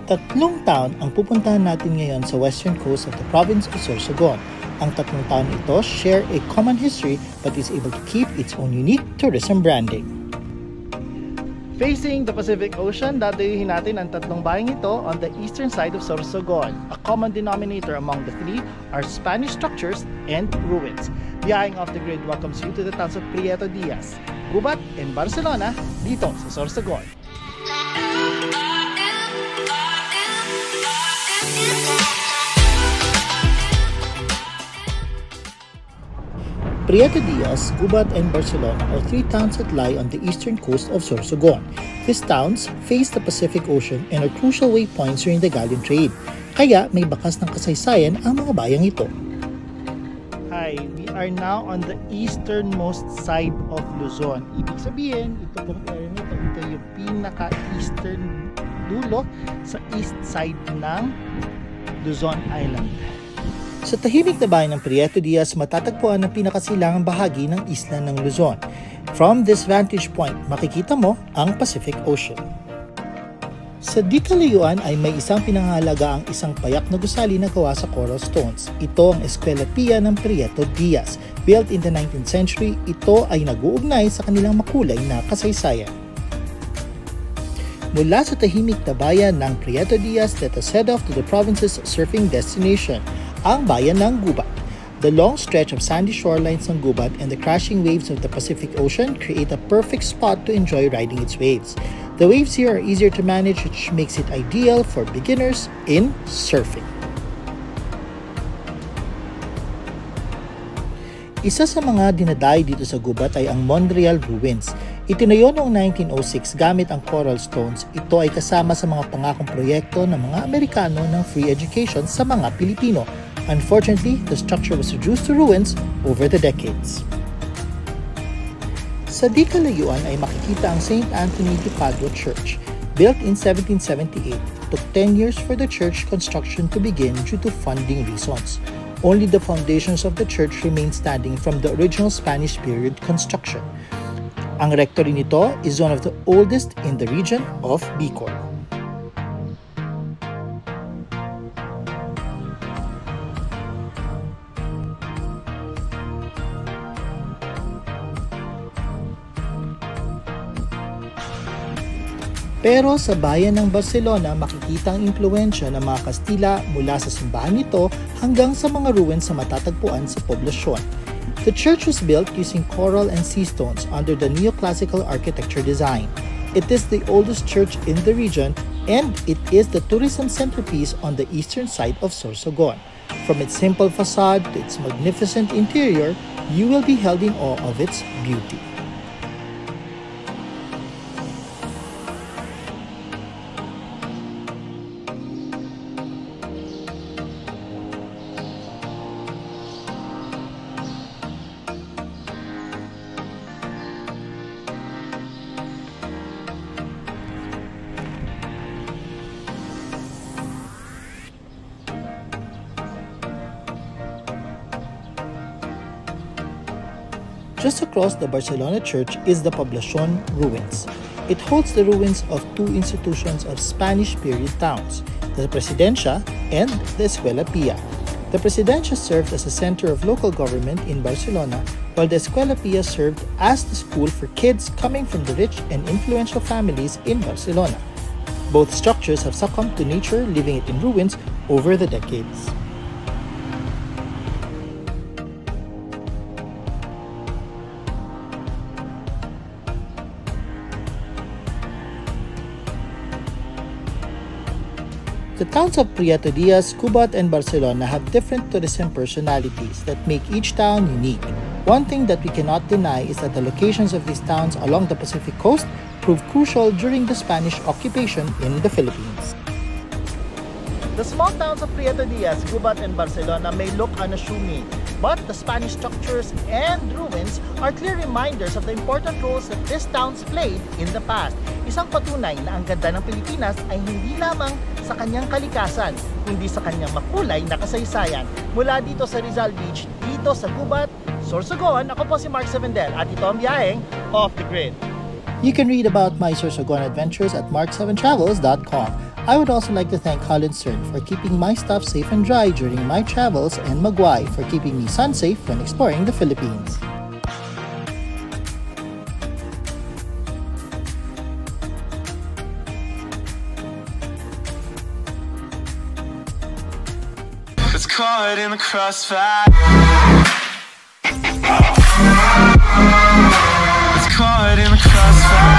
Tatlong town ang pupuntahan natin ngayon sa western coast of the province of Sorsogon. Ang tatlong town ito share a common history but is able to keep its own unique tourism branding. Facing the Pacific Ocean, dadayuhin natin ang tatlong bayang ito on the eastern side of Sorsogon. A common denominator among the three are Spanish structures and ruins. Biyaheng Off the Grid welcomes you to the towns of Prieto Diaz, Gubat, and Barcelona dito sa Sorsogon. Prieto Diaz, Gubat, and Barcelona are three towns that lie on the eastern coast of Sorsogon. These towns face the Pacific Ocean and are crucial waypoints during the galleon trade. Kaya may bakas ng kasaysayan ang mga bayang ito. Hi, we are now on the easternmost side of Luzon. Ibig sabihin, ito pong area nito, ito yung pinaka-eastern dulo sa east side ng Luzon Island. Sa tahimik na bayan ng Prieto Diaz, matatagpuan ang pinakasilangang bahagi ng isla ng Luzon. From this vantage point, makikita mo ang Pacific Ocean. Sa di kalayuan ay may isang pinangahalaga ang isang payak na gusali na gawa sa coral stones. Ito ang Escuela Pia ng Prieto Diaz. Built in the 19th century, ito ay nag-uugnay sa kanilang makulay na kasaysayan. Mula sa tahimik na bayan ng Prieto Diaz, let us head off to the province's surfing destination, ang bayan ng Gubat. The long stretch of sandy shorelines ng Gubat and the crashing waves of the Pacific Ocean create a perfect spot to enjoy riding its waves. The waves here are easier to manage, which makes it ideal for beginners in surfing. Isa sa mga dinadayo dito sa Gubat ay ang Montreal Ruins. Itinayo noong 1906 gamit ang coral stones. Ito ay kasama sa mga pangakong proyekto ng mga Amerikano ng free education sa mga Pilipino. Unfortunately, the structure was reduced to ruins over the decades. Sa di kalayuan ay makikita ang St. Anthony de Padua Church. Built in 1778, it took 10 years for the church construction to begin due to funding reasons. Only the foundations of the church remain standing from the original Spanish period construction. Ang rectory nito is one of the oldest in the region of Bicol. Pero sa bayan ng Barcelona, makikita ang impluwensya ng mga Kastila mula sa simbahan nito hanggang sa mga ruins na matatagpuan sa poblasyon. The church was built using coral and sea stones under the neoclassical architecture design. It is the oldest church in the region and it is the tourism centerpiece on the eastern side of Sorsogon. From its simple facade to its magnificent interior, you will be held in awe of its beauty. Just across the Barcelona Church is the Poblacion Ruins. It holds the ruins of two institutions of Spanish period towns, the Presidencia and the Escuela Pia. The Presidencia served as a center of local government in Barcelona, while the Escuela Pia served as the school for kids coming from the rich and influential families in Barcelona. Both structures have succumbed to nature, leaving it in ruins over the decades. The towns of Prieto Diaz, Gubat, and Barcelona have different tourism personalities that make each town unique. One thing that we cannot deny is that the locations of these towns along the Pacific coast proved crucial during the Spanish occupation in the Philippines. The small towns of Prieto Diaz, Gubat, and Barcelona may look unassuming, but the Spanish structures and ruins are clear reminders of the important roles that these towns played in the past. Isang patunay na ang ganda ng Pilipinas ay hindi lamang sa kanyang kalikasan, kundi sa kanyang makulay na kasaysayan. Mula dito sa Rizal Beach, dito sa Gubat, Sorsogon, ako po si Mark Sevendel at ito ang biyaheng Off the Grid. You can read about my Sorsogon adventures at mark7travels.com. I would also like to thank Holland Stern for keeping my stuff safe and dry during my travels, and Magway for keeping me sun safe when exploring the Philippines. It's caught in the crossfire. It's caught in the crossfire.